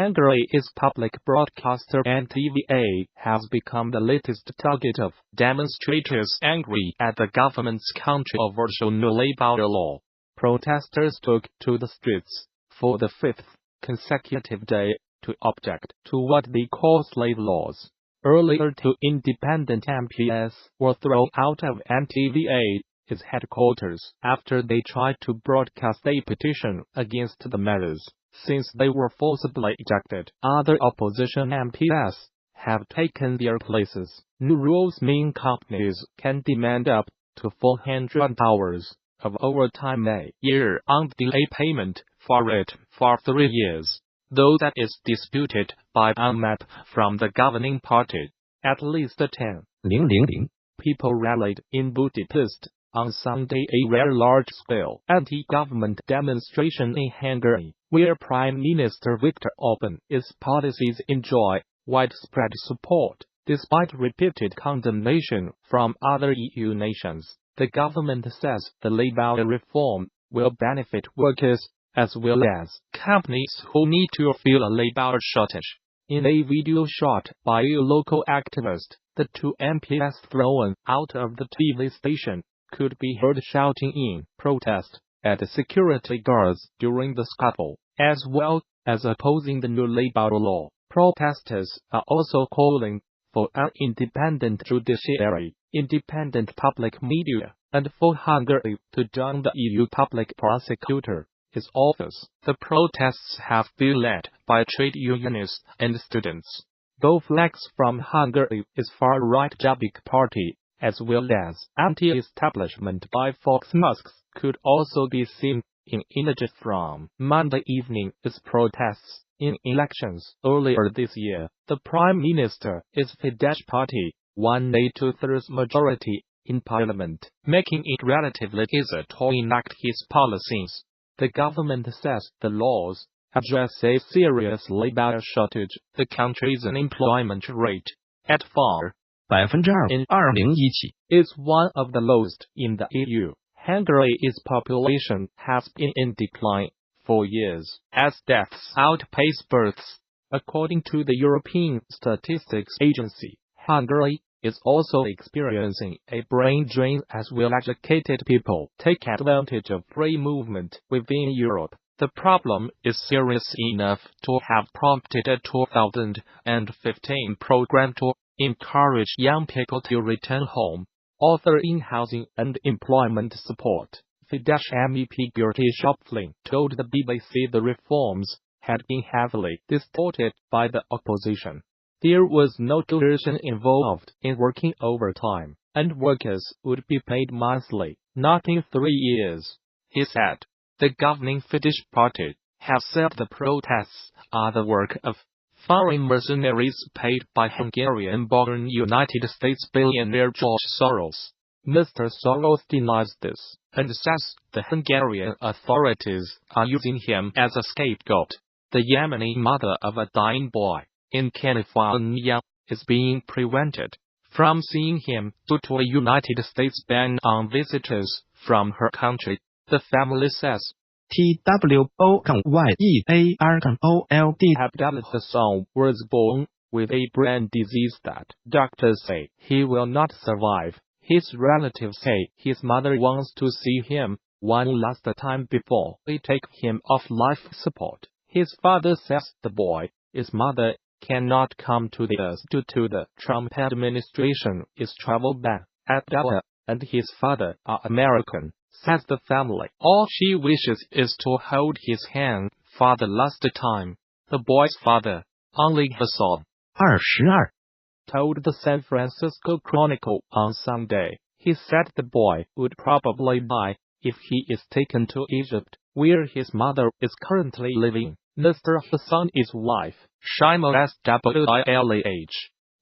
Hungary's public broadcaster NTVA has become the latest target of demonstrators angry at the government's controversial new labor law. Protesters took to the streets for the fifth consecutive day to object to what they call slave laws. Earlier, two independent MPs were thrown out of NTVA's headquarters after they tried to broadcast a petition against the measures, since they were forcibly ejected. Other opposition MPs have taken their places. New rules mean companies can demand up to 400 hours of overtime a year on delay payment for it for 3 years, though that is disputed by a map from the governing party. At least 10,000 people rallied in Budapest on Sunday, a rare large-scale anti-government demonstration in Hungary, where Prime Minister Viktor Orban's policies enjoy widespread support. Despite repeated condemnation from other EU nations, the government says the labor reform will benefit workers as well as companies who need to fill a labor shortage. In a video shot by a local activist, the two MPs thrown out of the TV station could be heard shouting in protest at security guards during the scuffle, as well as opposing the new labor law. Protesters are also calling for an independent judiciary, independent public media, and for Hungary to join the EU public prosecutor's office. The protests have been led by trade unionists and students. Though flags from Hungary's far-right Diavik party, as well as anti-establishment by Fox mosques, could also be seen in images from Monday evening's protests. In elections earlier this year, the Prime Minister's Fidesz party won a 2/3 majority in parliament, making it relatively easy to enact his policies. The government says the laws address a serious labor shortage. The country's unemployment rate at 4.2% is one of the lowest in the EU. Hungary's population has been in decline for years, as deaths outpace births. According to the European Statistics Agency, Hungary is also experiencing a brain drain as well-educated people take advantage of free movement within Europe. The problem is serious enough to have prompted a 2015 program to encourage young people to return home, offering housing and employment support. Fidesz MEP Gerty Schöpfling told the BBC the reforms had been heavily distorted by the opposition. There was no coercion involved in working overtime, and workers would be paid monthly, not in 3 years, he said. The governing Fidesz party has said the protests are the work of foreign mercenaries paid by Hungarian-born United States billionaire George Soros. Mr. Soros denies this, and says the Hungarian authorities are using him as a scapegoat. The Yemeni mother of a dying boy in California is being prevented from seeing him due to a United States ban on visitors from her country, the family says. Hadba's son was born with a brain disease that doctors say he will not survive. His relatives say his mother wants to see him one last time before they take him off life support. His father says the boy's mother cannot come to the US due to the Trump administration's travel ban. Hadba and his father are American, says the family. All she wishes is to hold his hand for the last time. The boy's father, Only Hassan, 22, told the San Francisco Chronicle on Sunday. He said the boy would probably die if he is taken to Egypt, where his mother is currently living. Mr. Hassan's wife, Shima Swilh,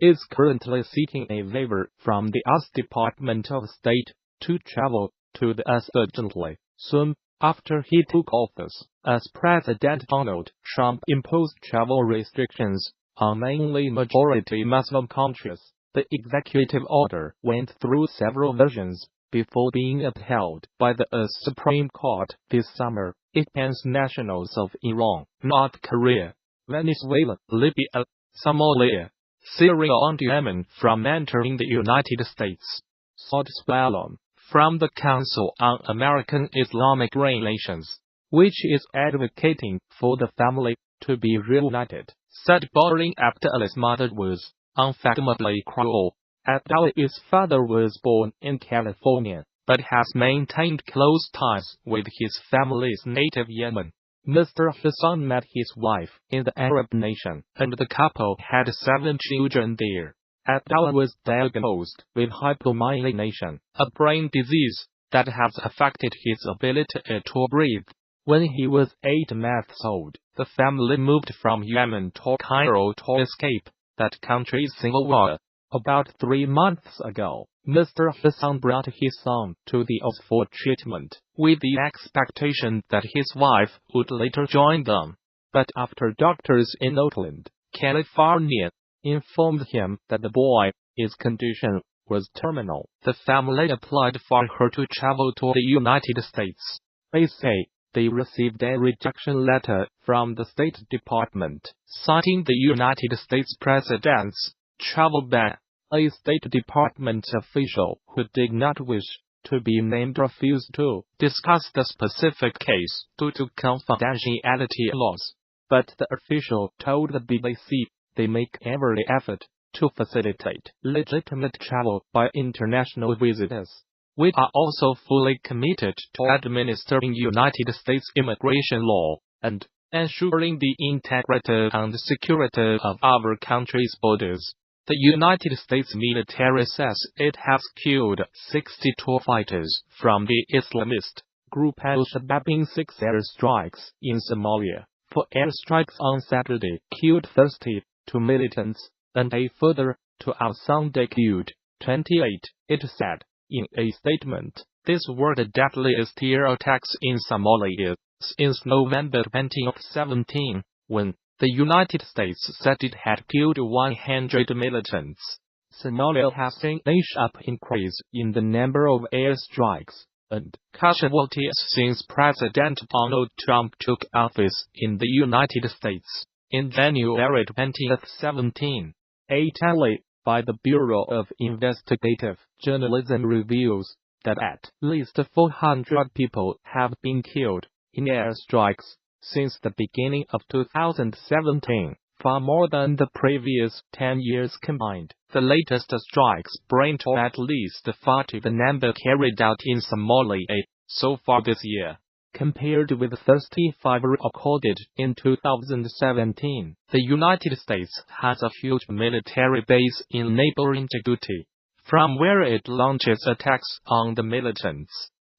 is currently seeking a waiver from the US Department of State to travel to the US urgently. Soon after he took office, as President Donald Trump imposed travel restrictions on mainly majority Muslim countries, the executive order went through several versions before being upheld by the US Supreme Court this summer. It bans nationals of Iran, North Korea, Venezuela, Libya, Somalia, Syria and Yemen from entering the United States. Sought asylum from the Council on American Islamic Relations, which is advocating for the family to be reunited, said Boring Abdallah's mother was unfathomably cruel. Abdallah's father was born in California, but has maintained close ties with his family's native Yemen. Mr. Hassan met his wife in the Arab nation, and the couple had 7 children there. Abdallah was diagnosed with hypomyelination, a brain disease that has affected his ability to breathe. When he was 8 months old, the family moved from Yemen to Cairo to escape that country's civil war. About 3 months ago, Mr. Hassan brought his son to the US for treatment, with the expectation that his wife would later join them. But after doctors in Oakland, California, informed him that the boy's condition was terminal, the family applied for her to travel to the United States. They say they received a rejection letter from the State Department, citing the United States President's travel ban. A State Department official who did not wish to be named refused to discuss the specific case due to confidentiality laws. But the official told the BBC they make every effort to facilitate legitimate travel by international visitors. We are also fully committed to administering United States immigration law and ensuring the integrity and security of our country's borders. The United States military says it has killed 62 fighters from the Islamist group Al-Shabaab in 6 airstrikes in Somalia. 4 airstrikes on Saturday killed 32 militants, and a further 2 on Sunday killed 28, it said in a statement. This were the deadliest air attacks in Somalia since November 2017, when the United States said it had killed 100 militants. Somalia has seen a sharp increase in the number of airstrikes and casualties since President Donald Trump took office in the United States. In January 2017, a tally by the Bureau of Investigative Journalism reveals that at least 400 people have been killed in airstrikes since the beginning of 2017, far more than the previous 10 years combined. The latest strikes bring to at least 40 the number carried out in Somalia so far this year, compared with 35 recorded in 2017. The United States has a huge military base in neighboring Djibouti, from where it launches attacks on the militants.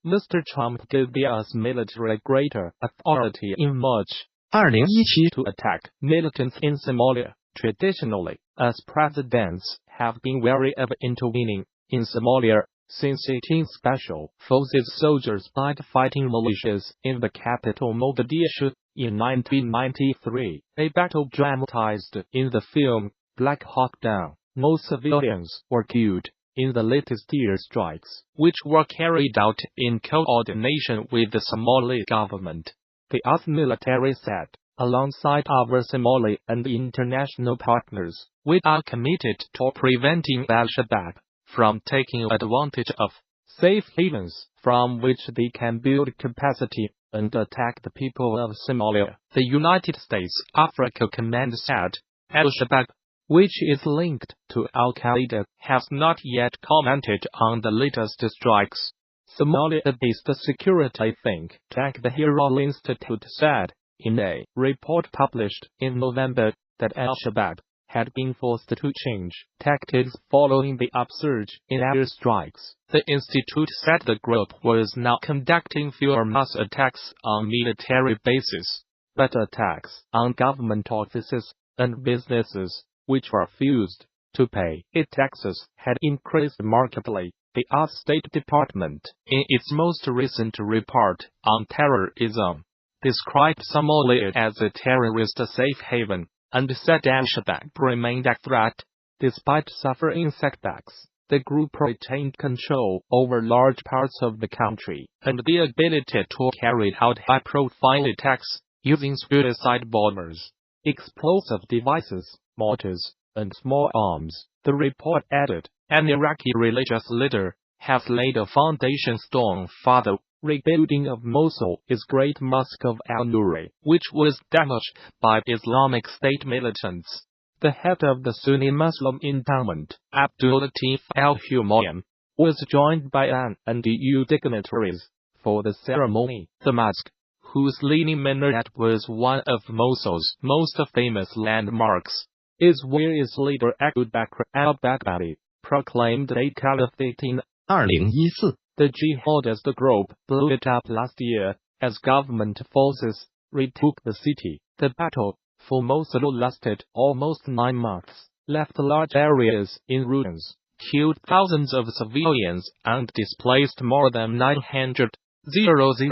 Mr. Trump gave the US military greater authority in March 2017 to attack militants in Somalia. Traditionally, US presidents have been wary of intervening in Somalia since 18 Special Forces soldiers died fighting militias in the capital Mogadishu in 1993, a battle dramatized in the film Black Hawk Down. No civilians were killed in the latest airstrikes, which were carried out in coordination with the Somali government. The US military said, alongside our Somali and international partners, we are committed to preventing Al-Shabaab from taking advantage of safe havens from which they can build capacity and attack the people of Somalia. The United States Africa Command said, Al-Shabaab, which is linked to Al-Qaeda, has not yet commented on the latest strikes. Somalia-based security think tank the Herald Institute said, in a report published in November, that Al-Shabaab had been forced to change tactics following the upsurge in airstrikes. The institute said the group was now conducting fewer mass attacks on military bases, but attacks on government offices and businesses, which refused to pay its taxes, had increased markedly. The US State Department, in its most recent report on terrorism, described Somalia as a terrorist safe haven, and said Al-Shabaab remained a threat. Despite suffering setbacks, the group retained control over large parts of the country, and the ability to carry out high-profile attacks using suicide bombers. explosive devices, mortars, and small arms. The report added, an Iraqi religious leader has laid a foundation stone for the rebuilding of Mosul's Great Mosque of Al-Nuri, which was damaged by Islamic State militants. The head of the Sunni Muslim endowment, Abdul Latif al-Humayun, was joined by and EU dignitaries for the ceremony. The mosque, whose leaning minaret was one of Mosul's most famous landmarks, is where its leader Abu Bakr al-Baghdadi proclaimed a caliphate in 2014. The jihadist group blew it up last year as government forces retook the city. The battle for Mosul lasted almost 9 months, left large areas in ruins, killed thousands of civilians, and displaced more than 900,000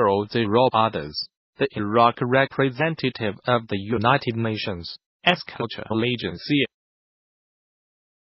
others. The Iraq representative of the United Nations Culture Agency